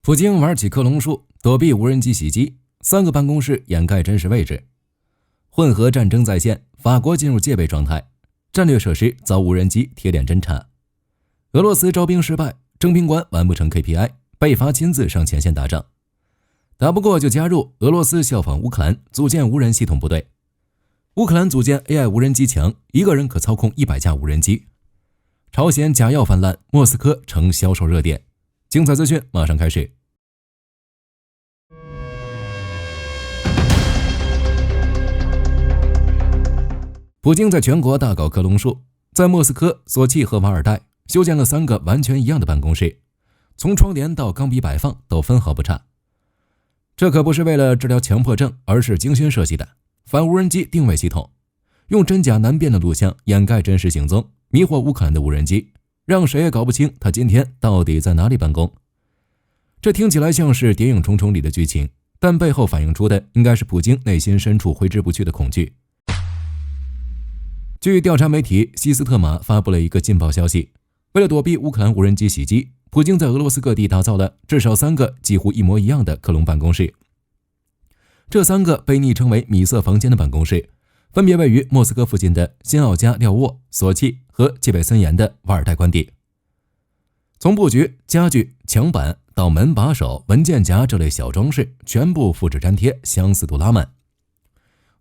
普京玩起克隆术，躲避无人机袭击，3个办公室掩盖真实位置。混合战争在线，法国进入戒备状态，战略设施遭无人机贴脸侦察。俄罗斯招兵失败，征兵官完不成 KPI， 被罚亲自上前线打仗。打不过就加入，俄罗斯效仿乌克兰组建无人系统部队。乌克兰组建 AI 无人机强，一个人可操控100架无人机。朝鲜假药泛滥，莫斯科成销售热点。精彩资讯马上开始。普京在全国大搞克隆术，在莫斯科、索契和瓦尔代修建了3个完全一样的办公室，从窗帘到钢笔摆放都分毫不差。这可不是为了治疗强迫症，而是精心设计的反无人机定位系统，用真假难辨的录像掩盖真实行踪，迷惑乌克兰的无人机，让谁也搞不清他今天到底在哪里办公。这听起来像是谍影重重里的剧情，但背后反映出的应该是普京内心深处挥之不去的恐惧。据调查媒体西斯特玛发布了一个劲爆消息，为了躲避乌克兰无人机袭击，普京在俄罗斯各地打造了至少3个几乎一模一样的克隆办公室。这3个被昵称为米色房间的办公室，分别位于莫斯科附近的新奥加廖沃、索契和戒备森严的瓦尔代官邸。从布局、家具、墙板到门把手、文件夹这类小装饰，全部复制粘贴，相似度拉满。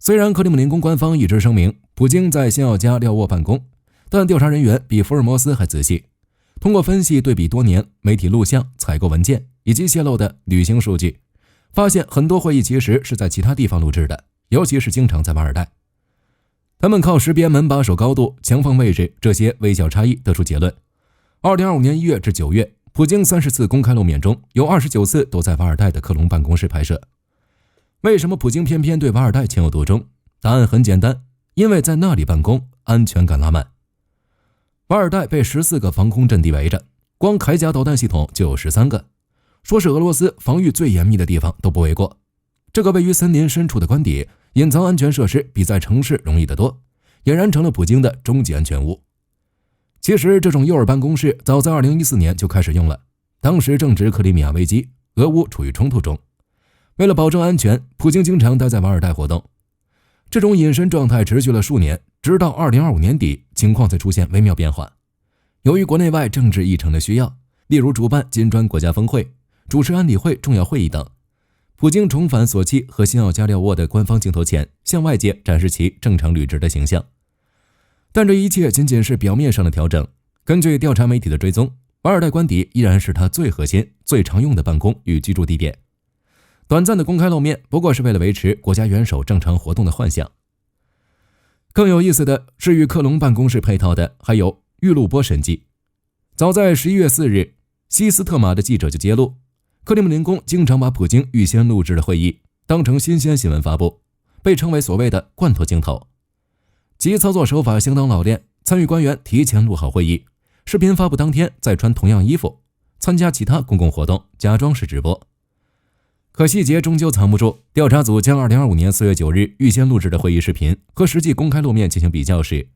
虽然克里姆林宫官方一直声明普京在新奥加廖沃办公，但调查人员比福尔摩斯还仔细，通过分析对比多年媒体录像、采购文件以及泄露的旅行数据，发现很多会议其实是在其他地方录制的，尤其是经常在瓦尔代。他们靠识别门把手高度、墙缝位置这些微小差异得出结论。2025年1月至9月，普京30次公开露面中有29次都在瓦尔代的克隆办公室拍摄。为什么普京偏偏对瓦尔代情有独钟？答案很简单，因为在那里办公安全感拉满。瓦尔代被14个防空阵地围着，光铠甲导弹系统就有13个，说是俄罗斯防御最严密的地方都不为过。这个位于森林深处的官邸，隐藏安全设施比在城市容易得多，俨然成了普京的终极安全屋。其实这种诱饵办公室早在2014年就开始用了，当时正值克里米亚危机，俄乌处于冲突中。为了保证安全，普京经常待在瓦尔代活动。这种隐身状态持续了数年，直到2025年底，情况才出现微妙变化。由于国内外政治议程的需要，例如主办金砖国家峰会、主持安理会重要会议等，普京重返索契和新奥加廖沃的官方镜头前，向外界展示其正常履职的形象。但这一切仅仅是表面上的调整。根据调查媒体的追踪，瓦尔代官邸依然是他最核心、最常用的办公与居住地点。短暂的公开露面不过是为了维持国家元首正常活动的幻想。更有意思的是，与克隆办公室配套的还有预录播审计。早在11月4日，西斯特玛的记者就揭露，克里姆林宫经常把普京预先录制的会议当成新鲜新闻发布，被称为所谓的罐头镜头。其操作手法相当老练，参与官员提前录好会议，视频发布当天再穿同样衣服，参加其他公共活动，假装是直播。可细节终究藏不住，调查组将2025年4月9日预先录制的会议视频和实际公开露面进行比较时，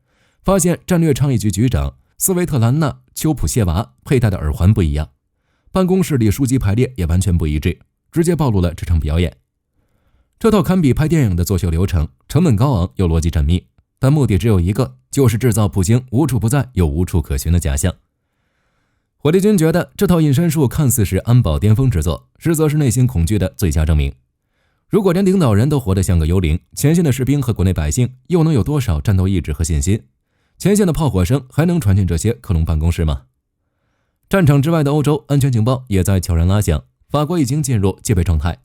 发现战略倡议局局长斯维特兰娜·丘普谢娃佩戴的耳环不一样，办公室里书籍排列也完全不一致，直接暴露了这场表演。这套堪比拍电影的作秀流程，成本高昂又逻辑缜密，但目的只有一个，就是制造普京无处不在又无处可寻的假象。火力军觉得这套隐身术看似是安保巅峰之作，实则是内心恐惧的最佳证明。如果连领导人都活得像个幽灵，前线的士兵和国内百姓又能有多少战斗意志和信心？前线的炮火声还能传进这些克隆办公室吗？战场之外的欧洲，安全情报也在悄然拉响，法国已经进入戒备状态。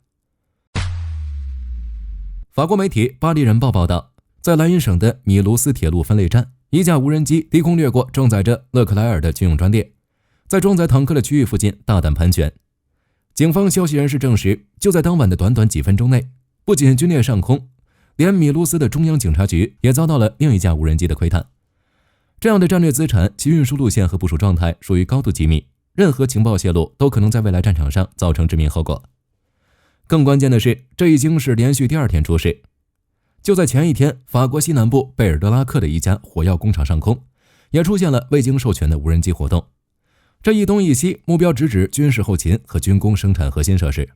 法国媒体《巴黎人报》报道，在莱茵省的米卢斯铁路分类站，一架无人机低空掠过装载着勒克莱尔的军用专列，在装载坦克的区域附近大胆盘旋。警方消息人士证实，就在当晚的短短几分钟内，不仅军列上空，连米卢斯的中央警察局也遭到了另一架无人机的窥探。这样的战略资产，其运输路线和部署状态属于高度机密，任何情报泄露都可能在未来战场上造成致命后果。更关键的是，这已经是连续第2天出事。就在前一天，法国西南部贝尔德拉克的一家火药工厂上空，也出现了未经授权的无人机活动。这一东一西，目标直指军事后勤和军工生产核心设施。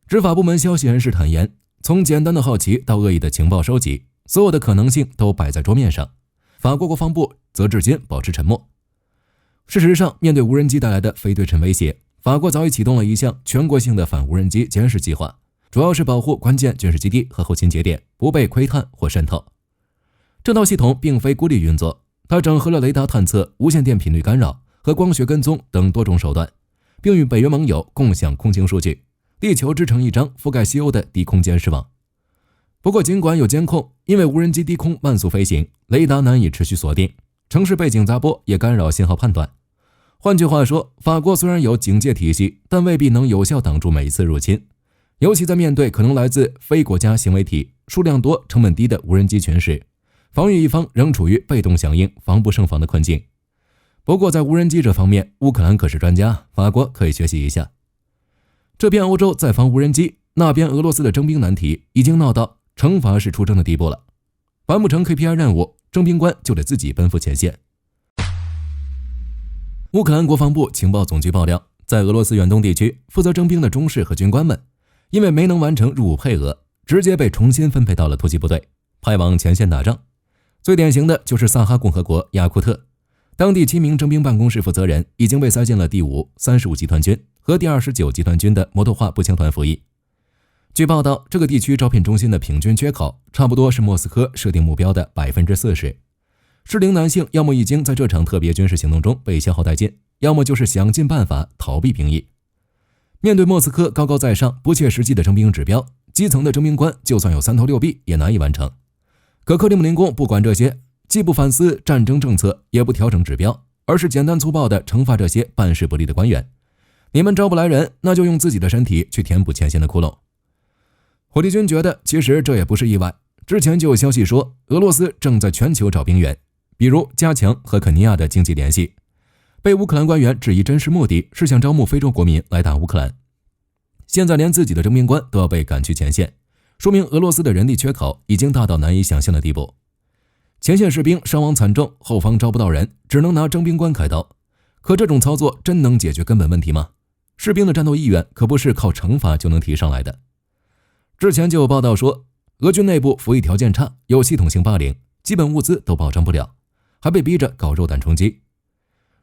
执法部门消息人士坦言，从简单的好奇到恶意的情报收集，所有的可能性都摆在桌面上。法国国防部则至今保持沉默。事实上，面对无人机带来的非对称威胁，法国早已启动了一项全国性的反无人机监视计划，主要是保护关键军事基地和后勤节点不被窥探或渗透。这套系统并非孤立运作，它整合了雷达探测、无线电频率干扰和光学跟踪等多种手段，并与北约盟友共享空情数据，地球织成一张覆盖西欧的低空监视网。不过，尽管有监控，因为无人机低空慢速飞行，雷达难以持续锁定，城市背景杂波也干扰信号判断。换句话说，法国虽然有警戒体系，但未必能有效挡住每一次入侵，尤其在面对可能来自非国家行为体、数量多、成本低的无人机群时，防御一方仍处于被动响应、防不胜防的困境。不过，在无人机这方面，乌克兰可是专家，法国可以学习一下。这边欧洲在防无人机，那边俄罗斯的征兵难题已经闹到惩罚式出征的地步了。完不成 KPI 任务，征兵官就得自己奔赴前线。乌克兰国防部情报总局爆料，在俄罗斯远东地区负责征兵的中士和军官们，因为没能完成入伍配额，直接被重新分配到了突击部队，派往前线打仗。最典型的就是萨哈共和国雅库特，当地7名征兵办公室负责人已经被塞进了第5、35集团军和第29集团军的摩托化步枪团服役。据报道，这个地区招聘中心的平均缺口差不多是莫斯科设定目标的 40%。适龄男性要么已经在这场特别军事行动中被消耗殆尽，要么就是想尽办法逃避兵役。面对莫斯科高高在上、不切实际的征兵指标，基层的征兵官就算有3头6臂也难以完成。可克里姆林宫不管这些，既不反思战争政策，也不调整指标，而是简单粗暴地惩罚这些办事不力的官员。你们招不来人，那就用自己的身体去填补前线的窟窿。火力军觉得其实这也不是意外，之前就有消息说俄罗斯正在全球找兵源，比如加强和肯尼亚的经济联系。被乌克兰官员质疑真实目的是想招募非洲国民来打乌克兰。现在连自己的征兵官都要被赶去前线，说明俄罗斯的人力缺口已经大到难以想象的地步。前线士兵伤亡惨重，后方招不到人，只能拿征兵官开刀。可这种操作真能解决根本问题吗？士兵的战斗意愿可不是靠惩罚就能提上来的。之前就有报道说，俄军内部服役条件差，有系统性霸凌，基本物资都保障不了，还被逼着搞肉弹冲击。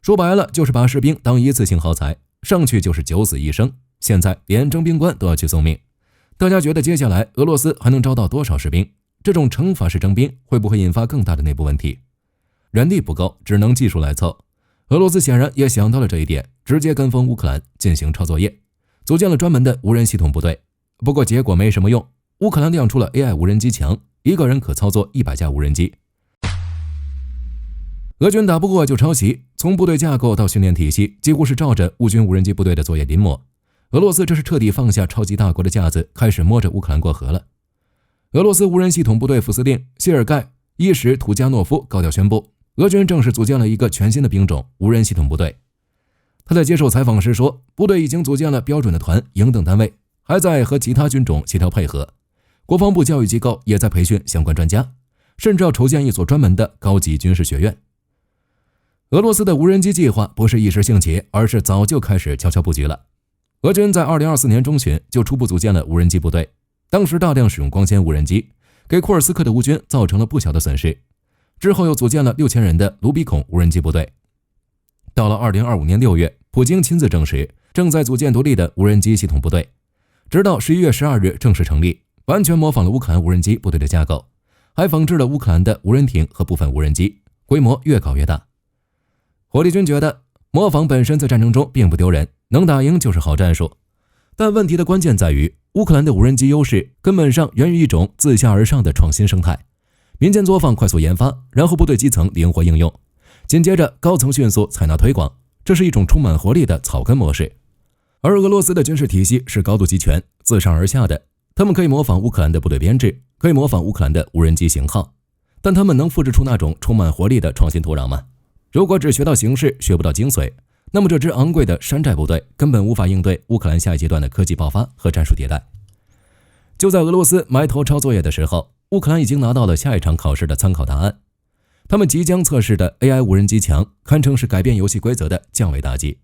说白了就是把士兵当一次性耗材，上去就是九死一生，现在连征兵官都要去送命。大家觉得接下来俄罗斯还能招到多少士兵？这种惩罚式征兵会不会引发更大的内部问题？人力不够，只能技术来凑。俄罗斯显然也想到了这一点，直接跟风乌克兰进行抄作业，组建了专门的无人系统部队。不过结果没什么用，乌克兰亮出了 AI 无人机墙，一个人可操作100架无人机。俄军打不过就抄袭，从部队架构到训练体系，几乎是照着乌军无人机部队的作业临摹。俄罗斯这是彻底放下超级大国的架子，开始摸着乌克兰过河了。俄罗斯无人系统部队副司令谢尔盖·伊什图加诺夫高调宣布，俄军正式组建了一个全新的兵种——无人系统部队。他在接受采访时说，部队已经组建了标准的团、营等单位，还在和其他军种协调配合。国防部教育机构也在培训相关专家，甚至要筹建一所专门的高级军事学院。俄罗斯的无人机计划不是一时兴起，而是早就开始悄悄布局了。俄军在2024年中旬就初步组建了无人机部队，当时大量使用光纤无人机，给库尔斯克的乌军造成了不小的损失。之后又组建了6000人的卢比孔无人机部队。到了2025年6月，普京亲自证实正在组建独立的无人机系统部队，直到11月12日正式成立，完全模仿了乌克兰无人机部队的架构，还仿制了乌克兰的无人艇和部分无人机，规模越搞越大。火力军觉得模仿本身在战争中并不丢人，能打赢就是好战术。但问题的关键在于，乌克兰的无人机优势根本上源于一种自下而上的创新生态，民间作坊快速研发，然后部队基层灵活应用，紧接着高层迅速采纳推广，这是一种充满活力的草根模式。而俄罗斯的军事体系是高度集权、自上而下的，他们可以模仿乌克兰的部队编制，可以模仿乌克兰的无人机型号，但他们能复制出那种充满活力的创新土壤吗？如果只学到形式，学不到精髓，那么这支昂贵的山寨部队根本无法应对乌克兰下一阶段的科技爆发和战术迭代。就在俄罗斯埋头抄作业的时候，乌克兰已经拿到了下一场考试的参考答案。他们即将测试的 AI 无人机墙堪称是改变游戏规则的降维打击。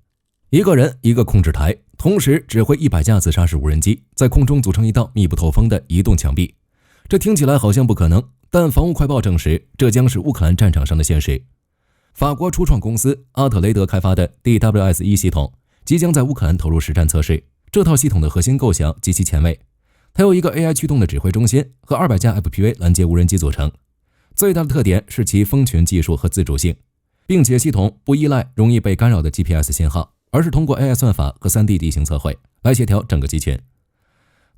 一个人一个控制台，同时指挥100架自杀式无人机，在空中组成一道密不透风的移动墙壁。这听起来好像不可能，但防务快报证实，这将是乌克兰战场上的现实。法国初创公司阿特雷德开发的 DWS-1 系统即将在乌克兰投入实战测试。这套系统的核心构想极其前卫，它由一个 AI 驱动的指挥中心和200架 FPV 拦截无人机组成。最大的特点是其蜂群技术和自主性，并且系统不依赖容易被干扰的 GPS 信号，而是通过 AI 算法和 3D 地形测绘来协调整个集群。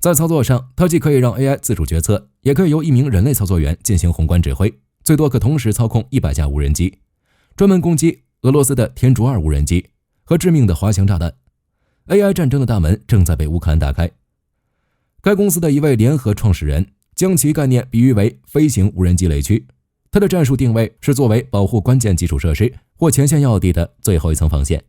在操作上，它既可以让 AI 自主决策，也可以由一名人类操作员进行宏观指挥，最多可同时操控100架无人机，专门攻击俄罗斯的天竺2无人机和致命的滑翔炸弹。AI 战争的大门正在被乌克兰打开。该公司的一位联合创始人将其概念比喻为飞行无人机雷区，它的战术定位是作为保护关键基础设施或前线要地的最后一层防线。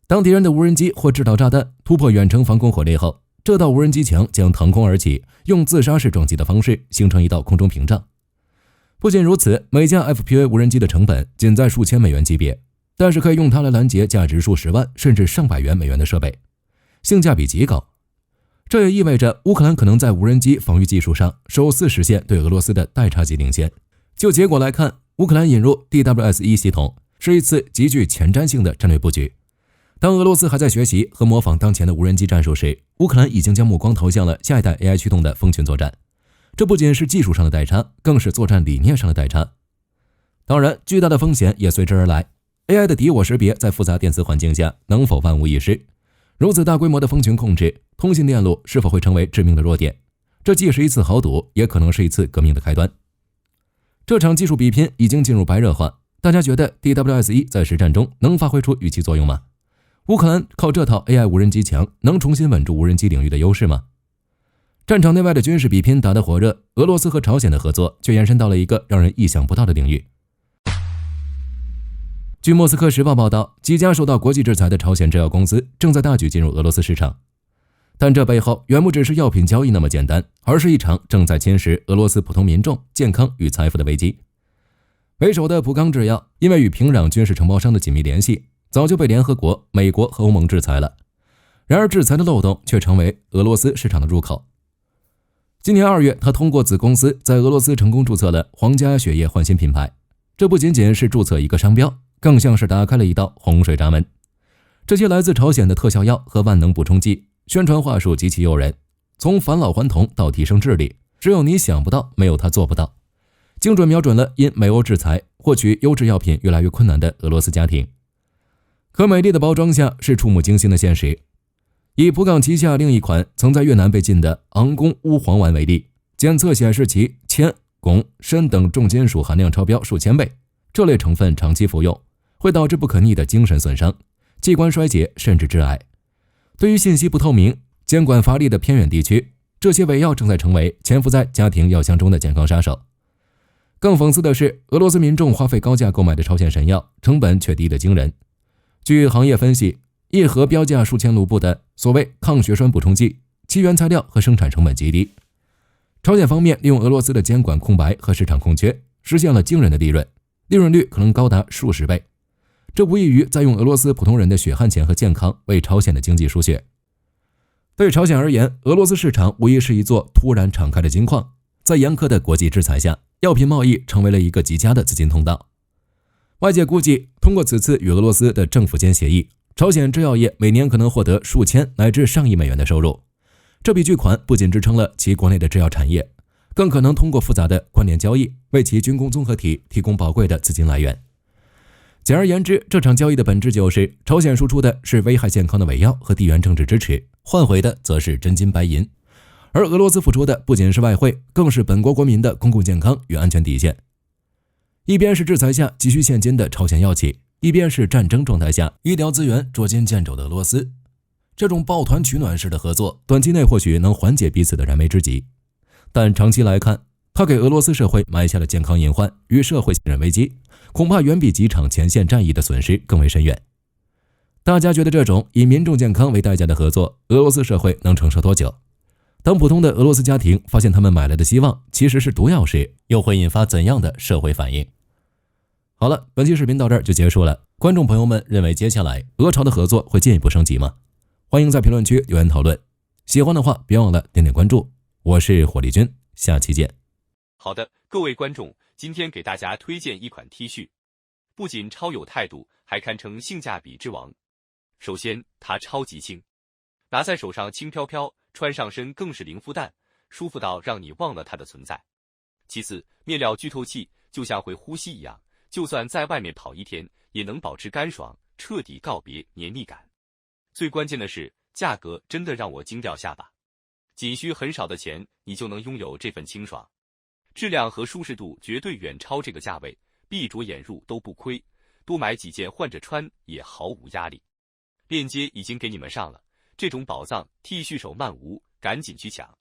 当敌人的无人机或制导炸弹突破远程防空火力后，这道无人机墙将腾空而起，用自杀式撞击的方式形成一道空中屏障。不仅如此，每架 FPV 无人机的成本仅在数千美元级别，但是可以用它来拦截价值数十万甚至上百元美元的设备，性价比极高。这也意味着乌克兰可能在无人机防御技术上首次实现对俄罗斯的代差级领先。就结果来看，乌克兰引入 DWS-1 系统是一次极具前瞻性的战略布局。当俄罗斯还在学习和模仿当前的无人机战术时，乌克兰已经将目光投向了下一代 AI 驱动的蜂群作战。这不仅是技术上的代差，更是作战理念上的代差。当然，巨大的风险也随之而来。AI 的敌我识别在复杂电磁环境下能否万无一失？如此大规模的蜂群控制，通信链路是否会成为致命的弱点？这既是一次豪赌，也可能是一次革命的开端。这场技术比拼已经进入白热化，大家觉得 DWS-1 在实战中能发挥出预期作用吗？乌克兰靠这套 AI 无人机墙能重新稳住无人机领域的优势吗？战场内外的军事比拼打得火热，俄罗斯和朝鲜的合作却延伸到了一个让人意想不到的领域。据莫斯科时报报道，几家受到国际制裁的朝鲜制药公司正在大举进入俄罗斯市场，但这背后远不只是药品交易那么简单，而是一场正在侵蚀俄罗斯普通民众健康与财富的危机。为首的普康制药因为与平壤军事承包商的紧密联系，早就被联合国、美国和欧盟制裁了。然而制裁的漏洞却成为俄罗斯市场的入口。今年2月，他通过子公司在俄罗斯成功注册了皇家血液换新品牌，这不仅仅是注册一个商标，更像是打开了一道洪水闸门。这些来自朝鲜的特效药和万能补充剂，宣传话术极其诱人，从返老还童到提升智力，只有你想不到，没有他做不到。精准瞄准了因美欧制裁获取优质药品越来越困难的俄罗斯家庭。可美丽的包装下是触目惊心的现实。以普港旗下另一款曾在越南被禁的昂宫乌黄丸为例，检测显示其铅、汞、砷等重金属含量超标数千倍。这类成分长期服用会导致不可逆的精神损伤、器官衰竭甚至致癌。对于信息不透明、监管乏力的偏远地区，这些伪药正在成为潜伏在家庭药箱中的健康杀手。更讽刺的是，俄罗斯民众花费高价购买的朝鲜神药，成本却低得惊人。据行业分析，一盒标价数千卢布的所谓抗血栓补充剂，其原材料和生产成本极低。朝鲜方面利用俄罗斯的监管空白和市场空缺，实现了惊人的利润，利润率可能高达数十倍。这无异于在用俄罗斯普通人的血汗钱和健康为朝鲜的经济输血。对朝鲜而言，俄罗斯市场无疑是一座突然敞开的金矿，在严苛的国际制裁下，药品贸易成为了一个极佳的资金通道。外界估计，通过此次与俄罗斯的政府间协议，朝鲜制药业每年可能获得数千乃至上亿美元的收入。这笔巨款不仅支撑了其国内的制药产业，更可能通过复杂的关联交易为其军工综合体提供宝贵的资金来源。简而言之，这场交易的本质就是朝鲜输出的是危害健康的伪药和地缘政治支持，换回的则是真金白银。而俄罗斯付出的不仅是外汇，更是本国国民的公共健康与安全底线。一边是制裁下急需现金的朝鲜药企，一边是战争状态下医疗资源捉襟见肘的俄罗斯。这种抱团取暖式的合作，短期内或许能缓解彼此的燃眉之急，但长期来看，它给俄罗斯社会埋下了健康隐患与社会信任危机，恐怕远比几场前线战役的损失更为深远。大家觉得这种以民众健康为代价的合作，俄罗斯社会能承受多久？当普通的俄罗斯家庭发现他们买来的希望其实是毒药时，又会引发怎样的社会反应？好了，本期视频到这儿就结束了。观众朋友们认为接下来俄朝的合作会进一步升级吗？欢迎在评论区留言讨论。喜欢的话别忘了点点关注。我是火力军，下期见。好的，各位观众，今天给大家推荐一款 T 恤，不仅超有态度，还堪称性价比之王。首先，它超级轻，拿在手上轻飘飘，穿上身更是零负担，舒服到让你忘了它的存在。其次，面料具透气，就像会呼吸一样，就算在外面跑一天，也能保持干爽，彻底告别黏腻感。最关键的是，价格真的让我惊掉下巴，仅需很少的钱，你就能拥有这份清爽。质量和舒适度绝对远超这个价位，闭着眼入都不亏，多买几件换着穿也毫无压力。链接已经给你们上了，这种宝藏 T 恤手慢无，赶紧去抢。